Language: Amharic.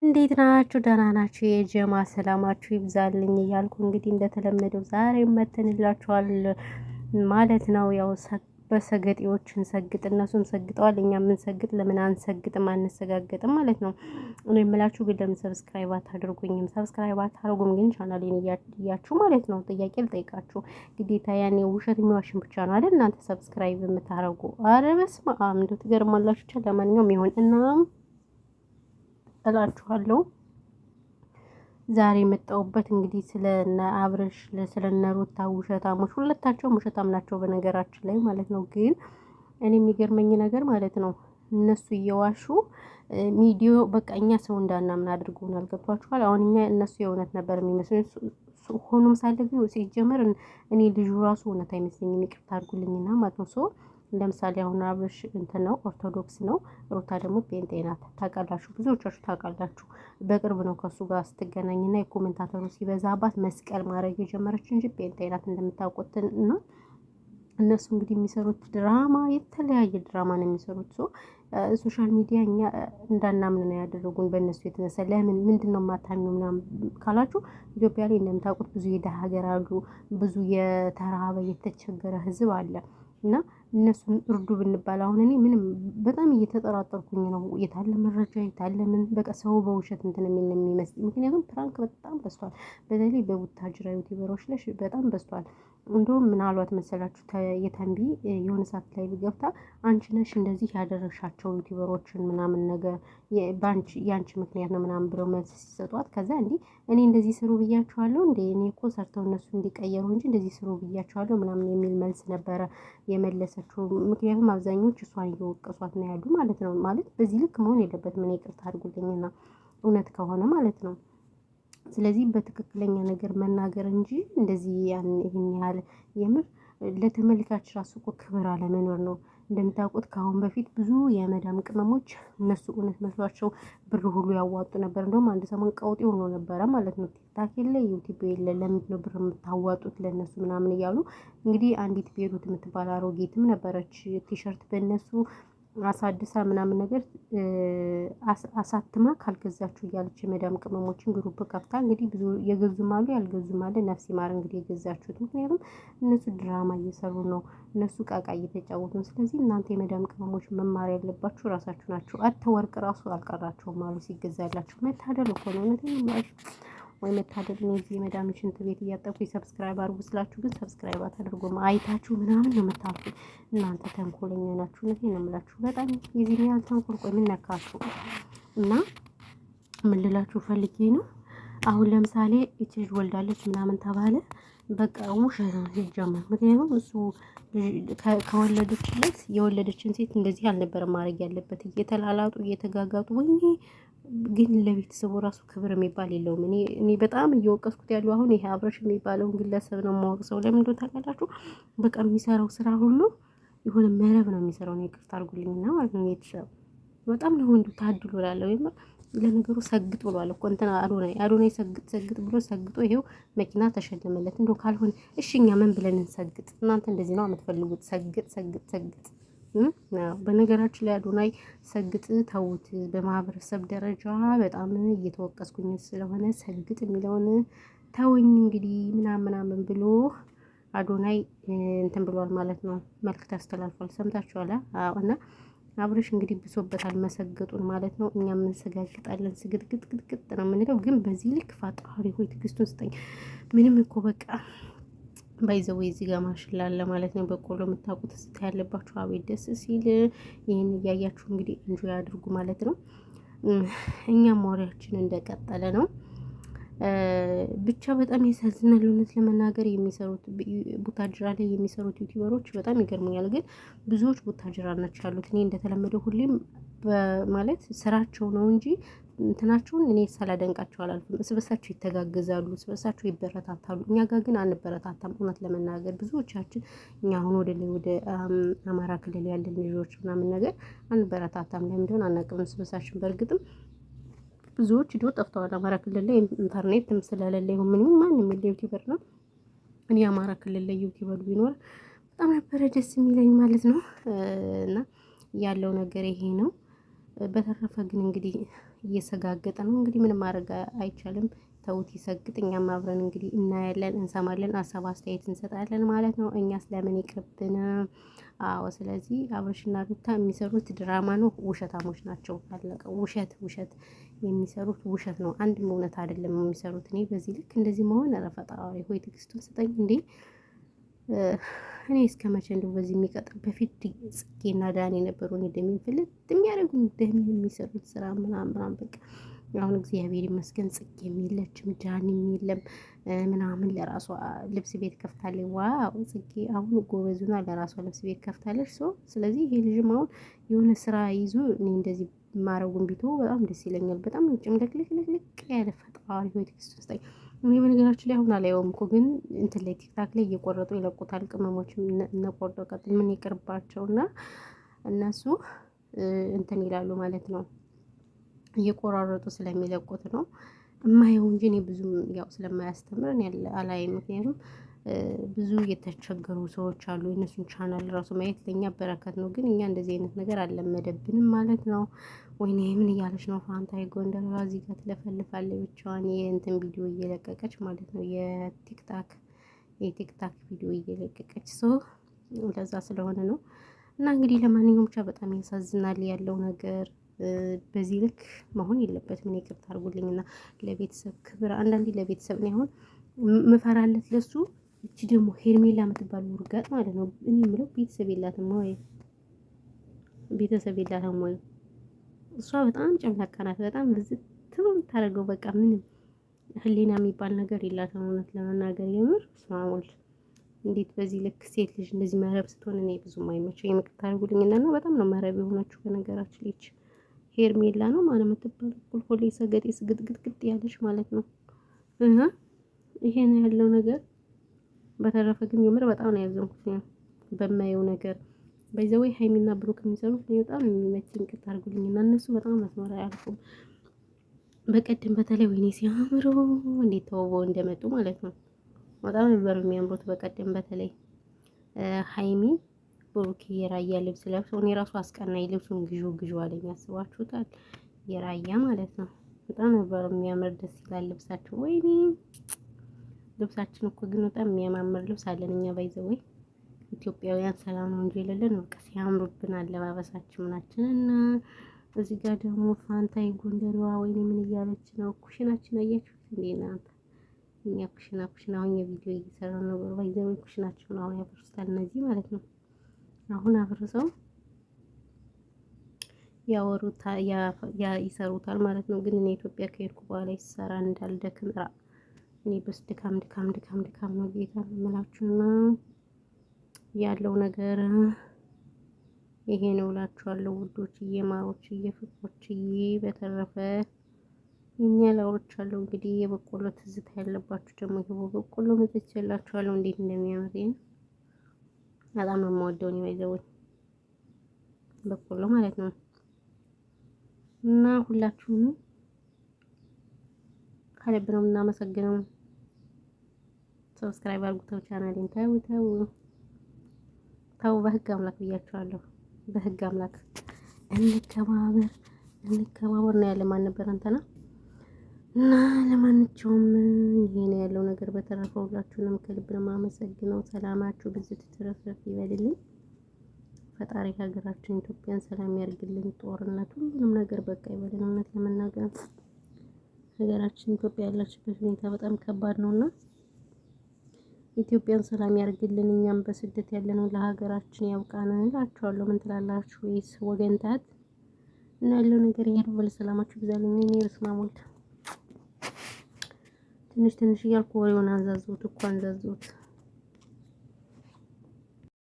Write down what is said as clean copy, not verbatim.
እንዴት ናችሁ? ደህና ናችሁ? የጀማ ሰላማችሁ ይብዛልኝ እያልኩ እንግዲህ እንደተለመደው ዛሬ መተንላችኋል ማለት ነው። ያው በሰገጤዎች እንሰግጥ፣ እነሱም ሰግጠዋል፣ እኛ የምንሰግጥ ለምን አንሰግጥም አንሰጋገጥም ማለት ነው። እኔ የምላችሁ ግን ለምን ሰብስክራይብ አታደርጉኝም? ሰብስክራይብ አታደርጉም ግን ቻናሌን እያያችሁ ማለት ነው። ጥያቄ ልጠይቃችሁ ግዴታ ያኔ ውሸት የሚዋሽን ብቻ ነው አይደል እናንተ ሰብስክራይብ የምታደርጉ? አረ በስመ አብ እንደው ትገርማላችሁ። ለማንኛውም ይሁን እናም እላችኋለሁ ዛሬ የመጣሁበት እንግዲህ ስለነ አብርሽ ስለነ ሩታ ውሸታሞች፣ ሁለታቸውም ውሸታም ናቸው በነገራችን ላይ ማለት ነው። ግን እኔ የሚገርመኝ ነገር ማለት ነው እነሱ እየዋሹ ሚዲዮ በቃ እኛ ሰው እንዳናምን አድርጎናል። ገብቷችኋል? አሁን እኛ እነሱ የእውነት ነበር የሚመስሉን። ሆኖም ሳለ ግን ሲጀመር እኔ ልጁ ራሱ እውነት አይመስለኝም። ይቅርታ አድርጉልኝና ማለት ነው። ሰው ለምሳሌ አሁን አብርሽ እንትን ነው ኦርቶዶክስ ነው፣ ሩታ ደግሞ ጴንጤ ናት። ታውቃላችሁ፣ ብዙዎቻችሁ ታውቃላችሁ። በቅርብ ነው ከሱ ጋር ስትገናኝና የኮሜንታተሩ ሲበዛባት መስቀል ማድረግ የጀመረች እንጂ ጴንጤ ናት እንደምታውቁት። እና እነሱ እንግዲህ የሚሰሩት ድራማ የተለያየ ድራማ ነው የሚሰሩት። ሶሻል ሚዲያ እኛ እንዳናምን ነው ያደረጉን በእነሱ የተነሳ። ለምን ምንድን ነው የማታምኑ ምናምን ካላችሁ ኢትዮጵያ ላይ እንደምታውቁት ብዙ የደሃ ሀገር አሉ፣ ብዙ የተራበ የተቸገረ ህዝብ አለ። እና እነሱን እርዱ ብንባል አሁን እኔ ምንም በጣም እየተጠራጠርኩኝ ነው። የታለ መረጃ የታለ ምን በቃ ሰው በውሸት እንትን የሚል ነው የሚመስል። ምክንያቱም ፕራንክ በጣም በዝቷል። በተለይ በቡታጅራ ዩቲዩበሮች ላይ በጣም በዝቷል። እንደውም ምናልባት መሰላችሁ የተንቢ የሆነ ሰዓት ላይ ገብታ አንቺ ነሽ እንደዚህ ያደረሻቸው ዩቲዩበሮችን ምናምን ነገር የአንቺ ምክንያት ነው ምናምን ብለው መልስ ሲሰጧት፣ ከዛ እንዲህ እኔ እንደዚህ ስሩ ብያቸዋለሁ እንዴ እኔ እኮ ሰርተው እነሱ እንዲቀየሩ እንጂ እንደዚህ ስሩ ብያቸዋለሁ ምናምን የሚል መልስ ነበረ የመለሰችው። ምክንያቱም አብዛኞች እሷን እየወቀሷት ነው ያሉ ማለት ነው። ማለት በዚህ ልክ መሆን የለበትም። እኔ ይቅርታ አድርጉልኝና እውነት ከሆነ ማለት ነው። ስለዚህ በትክክለኛ ነገር መናገር እንጂ እንደዚህ ይህን ያህል የምር ለተመልካች ራሱ እኮ ክብር አለመኖር ነው። እንደምታውቁት ከአሁን በፊት ብዙ የመዳም ቅመሞች እነሱ እውነት መስሏቸው ብር ሁሉ ያዋጡ ነበር። እንደውም አንድ ሰሞን ቀውጢ ሆኖ ነበረ ማለት ነው። ቲክታክ የለ ዩቲዩብ የለ ለምንድን ነው ብር የምታዋጡት ለእነሱ ምናምን እያሉ እንግዲህ አንዲት ቤሩት የምትባል አሮጌትም ነበረች ቲሸርት በእነሱ አሳድሳ ምናምን ነገር አሳትማ ካልገዛችሁ እያለች የመዳም ቅመሞችን ግሩፕ ከፍታ እንግዲህ ብዙ የገዙም አሉ ያልገዙም አለ። ነፍስ ይማር እንግዲህ የገዛችሁት። ምክንያቱም እነሱ ድራማ እየሰሩ ነው፣ እነሱ ቃቃ እየተጫወቱ ነው። ስለዚህ እናንተ የመዳም ቅመሞች መማር ያለባችሁ ራሳችሁ ናችሁ። ወርቅ ራሱ አልቀራቸውም አሉ ሲገዛላችሁ። መታደል እኮ ነው እውነተኛ ወይ መታደል ነው። እዚህ የመዳም ሽንት ቤት እያጠብኩ ሰብስክራይብ አድርጉ ስላችሁ ግን ሰብስክራይብ አታደርጉም። አይታችሁ ምናምን ነው የምታልፉ እናንተ ተንኮለኛ ናችሁ። እውነቴን ነው የምላችሁ። በጣም የዚህ ያህል ተንኮል ቆይ ምን ነካችሁ? እና ምን ልላችሁ ፈልጌ ነው አሁን ለምሳሌ እቺ ልጅ ወልዳለች ምናምን ተባለ፣ በቃ ውሸት ነው ሲጀመር። ምክንያቱም እሱ ከወለደችለት የወለደችን ሴት እንደዚህ አልነበረም ማድረግ ያለበት። እየተላላጡ እየተጋጋጡ ወይኔ ግን ለቤተሰቡ ራሱ ክብር የሚባል የለውም። እኔ በጣም እየወቀስኩት ያለው አሁን ይሄ አብርሽ የሚባለውን ግለሰብ ነው የማወቅሰው። ለምን እንደሆነ ታውቃላችሁ? በቃ የሚሰራው ስራ ሁሉ የሆነ መረብ ነው የሚሰራው። ነው ይቅርታ አድርጉልኝና ማለት ነው። ቤተሰብ በጣም ነው እንዱ ታድሎ ላለው ወይም ለነገሩ ሰግጥ ብሏል እኮ እንትና አዶናይ ሰግጥ ብሎ ሰግጦ ይሄው መኪና ተሸለመለት። እንደው ካልሆነ እሺ እኛ ምን ብለን እንሰግጥ? እናንተ እንደዚህ ነው የምትፈልጉት? ሰግጥ በነገራችን ላይ አዶናይ ሰግጥ ተውት። በማህበረሰብ ደረጃ በጣም እየተወቀስኩኝ ስለሆነ ሰግጥ የሚለውን ተውኝ እንግዲህ ምናምን ብሎ አዶናይ እንትን ብሏል ማለት ነው። መልዕክት አስተላልፏል። ሰምታችኋል? እና አብርሽ እንግዲህ ብሶበታል መሰገጡን ማለት ነው። እኛም እንሰጋግጣለን፣ ስግጥግጥግጥ ነው የምንለው። ግን በዚህ ልክ ፈጣሪ ሆይ ትዕግስቱን ስጠኝ። ምንም እኮ በቃ ባይዘው እዚህ ጋር ማሽላ አለ ማለት ነው። በቆሎ የምታውቁት ስታ ያለባችሁ አቤት ደስ ሲል። ይህን እያያችሁ እንግዲህ እንጆይ አድርጉ ማለት ነው። እኛም ወሬያችን እንደቀጠለ ነው። ብቻ በጣም ያሳዝናል። እውነት ለመናገር የሚሰሩት ቡታጅራ ላይ የሚሰሩት ዩቲዩበሮች በጣም ይገርሙኛል። ግን ብዙዎች ቡታጅራ ናቸው ያሉት። እኔ እንደተለመደው ሁሌም ማለት ስራቸው ነው እንጂ እንትናቸውን እኔ ሳላደንቃቸው አላልፍም። እስበሳቸው ይተጋገዛሉ፣ እስበሳቸው ይበረታታሉ። እኛ ጋር ግን አንበረታታም። እውነት ለመናገር ብዙዎቻችን እኛ አሁን ወደ አማራ ክልል ያለን ልጆች ምናምን ነገር አንበረታታም። ለምን እንደሆነ አናውቅም። እስበሳችን በእርግጥም ብዙዎች ሂዶ ጠፍተዋል። አማራ ክልል ላይ ኢንተርኔት ስለሌለ ይሁን ምን ማንም የለ ዩቲዩበር ነው። እኔ አማራ ክልል ላይ ዩቲዩበር ቢኖር በጣም ነበረ ደስ የሚለኝ ማለት ነው። እና ያለው ነገር ይሄ ነው። በተረፈ ግን እንግዲህ እየሰጋገጠ ነው እንግዲህ ምንም ማድረግ አይቻልም። ተውት ይሰግጥ። እኛም አብረን እንግዲህ እናያለን፣ እንሰማለን፣ ሀሳብ አስተያየት እንሰጣለን ማለት ነው። እኛ ስለምን ይቅርብን። አዎ ስለዚህ አብርሽና ሩታ የሚሰሩት ድራማ ነው። ውሸታሞች ናቸው። አለቀ። ውሸት ውሸት የሚሰሩት ውሸት ነው። አንድም እውነት አይደለም የሚሰሩት። እኔ በዚህ ልክ እንደዚህ መሆን ኧረ ፈጣሪ ሆይ ትዕግስቱን ስጠኝ እንዴ! እኔ እስከ መቼ እንደው በዚህ የሚቀጥል? በፊት ጽጌና ዳኒ ነበሩ እኔ ደሜን ፍልጥ የሚያደርጉኝ ደሜን የሚሰሩት ስራ ምናምን በቃ አሁን እግዚአብሔር ይመስገን ጽጌም የለችም ዳኒም የለም ምናምን። ለራሷ ልብስ ቤት ከፍታለች። ዋው ጽጌ አሁን ጎበዙና ለራሷ ልብስ ቤት ከፍታለች። ስለዚህ ይሄ ልጅም አሁን የሆነ ስራ ይዞ እኔ እንደዚህ ማረጉን ቢቶ በጣም ደስ ይለኛል። በጣም ጭምልቅልቅልቅ ያለ ፈጣሪ ሆይ ትዕግስቱን ስጠኝ። እኔ በነገራችን ላይ አሁን አላየውም እኮ ግን እንትን ላይ ቲክታክ ላይ እየቆረጡ ይለቁታል። ቅመሞች እነቆርጦ ቀጥል ምን ይቅርባቸው እና እነሱ እንትን ይላሉ ማለት ነው። እየቆራረጡ ስለሚለቁት ነው እማየው እንጂ እኔ ብዙም ያው ስለማያስተምረን አላየም። ምክንያቱም ብዙ የተቸገሩ ሰዎች አሉ። የእነሱን ቻናል ራሱ ማየት ለኛ በረከት ነው። ግን እኛ እንደዚህ አይነት ነገር አልለመደብንም ማለት ነው። ወይኔ ምን እያለች ነው ፋንታይ ጎንደር እዚህ ጋር ትለፈልፋለች ብቻዋን የእንትን ቪዲዮ እየለቀቀች ማለት ነው። የቲክታክ ቪዲዮ እየለቀቀች ለዛ ስለሆነ ነው። እና እንግዲህ ለማንኛውም ብቻ በጣም ያሳዝናል ያለው ነገር። በዚህ ልክ መሆን የለበትም። እኔ ይቅርታ አድርጉልኝና ለቤተሰብ ክብር አንዳንዴ ለቤተሰብ ነው አሁን ምፈራለት ለሱ። እቺ ደግሞ ሄርሜላ የምትባል ውርጋጥ ማለት ነው። እኔ የምለው ቤተሰብ የላትም ወይ? እሷ በጣም ጨምላቃ ናት። በጣም ብዝት የምታደርገው በቃ ምንም ህሊና የሚባል ነገር የላትም። እውነት ለመናገር የምር ስማሙል እንዴት በዚህ ልክ ሴት ልጅ እንደዚህ መረብ ስትሆን እኔ ብዙም አይመቸኝ። ይቅርታ አድርጉልኝና ነው በጣም ነው መረብ የሆነችው። በነገራችን ልጅ ሄርሜላ ነው ማለት የምትባል ቁልቁል ሰገጤ ስግጥግጥግጥ ያለች ማለት ነው። ይሄ ነው ያለው ነገር። በተረፈ ግን የምር በጣም ነው ያዘንኩት በማየው ነገር። በዚያው ሃይሚና ብሩክ የሚሰሩት በጣም የሚመችኝ። ይቅርታ አድርጉልኝና እነሱ በጣም መስመር አያልፉም። በቀደም በተለይ ወይኔ ሲያምሩ እንዴት ተውበው እንደመጡ ማለት ነው። በጣም ነበር የሚያምሩት። በቀደም በተለይ ሃይሚ ብሩክ የራያ ልብስ ለብሰው እኔ ራሱ አስቀናኝ። ልብሱን ግዢ አለኝ። አስባችሁታል? የራያ ማለት ነው። በጣም ነበር የሚያምር። ደስ ይላል ልብሳቸው። ወይኔ ልብሳችን እኮ ግን በጣም የሚያማምር ልብስ አለን እኛ ባይዘው ኢትዮጵያውያን ሰላም ነው እንጂ የሌለን በቃ ሲያምሩብን አለባበሳችን ምናችን። እና እዚህ ጋር ደግሞ ፋንታይ ጎንደሯ ወይኔ ምን እያለች ነው? ኩሽናችን አያችሁት እንዴ እናንተ? እኛ ኩሽና አሁን የቪዲዮ እየሰራ ነው። ባይዘው ኩሽናችን አሁን ያፈርሱታል እነዚህ ማለት ነው። አሁን አፍርሰው ይሰሩታል ማለት ነው። ግን እኔ ኢትዮጵያ ከሄድኩ በኋላ ይሰራ እንዳልደክም እኔ በስ ድካም ነው ጌታ እምላችሁና ያለው ነገር ይሄ ነው እላችኋለሁ ውዶችዬ፣ ማሮችዬ፣ ፍቅሮችዬ። በተረፈ እኛ ላውሮቻለሁ እንግዲህ የበቆሎ ትዝታ ያለባችሁ ደግሞ ይሄ በቆሎ መጥቼላችኋለሁ እንዴት እንደሚያምር በጣም ነው የምወደው እኔ ባይዘው በቆሎ ማለት ነው። እና ሁላችሁንም ከልብ ነው የምናመሰግነው። ሰብስክራይብ አድርጉ ቻናሌን። ተው በህግ አምላክ ብያችኋለሁ። በህግ አምላክ እንከባበር ነው ያለ ማን ነበር እንትና እና ለማንኛውም ይሄ ነው ያለው ነገር። በተረፈ ሁላችሁንም ከልብ ነው የማመሰግነው። ሰላማችሁ ብዙ ትትረፍረፍ ይበልልኝ። ፈጣሪ ሀገራችን ኢትዮጵያን ሰላም ያርግልን። ጦርነት ሁሉንም ነገር በቃ ይበልን። እውነት ለመናገር ሀገራችን ኢትዮጵያ ያለችበት ሁኔታ በጣም ከባድ ነውና ኢትዮጵያን ሰላም ያርግልን። እኛም በስደት ያለነው ለሀገራችን ያውቃን እላችኋለሁ። ምን ትላላችሁ ወይስ ወገንታት? እና ያለው ነገር ይሄ ነው። ሰላማችሁ ብዛልኝ። እኔ በስማሙል ትንሽ እያልኩ ወሬውን አንዛዙት እኮ አንዛዙት።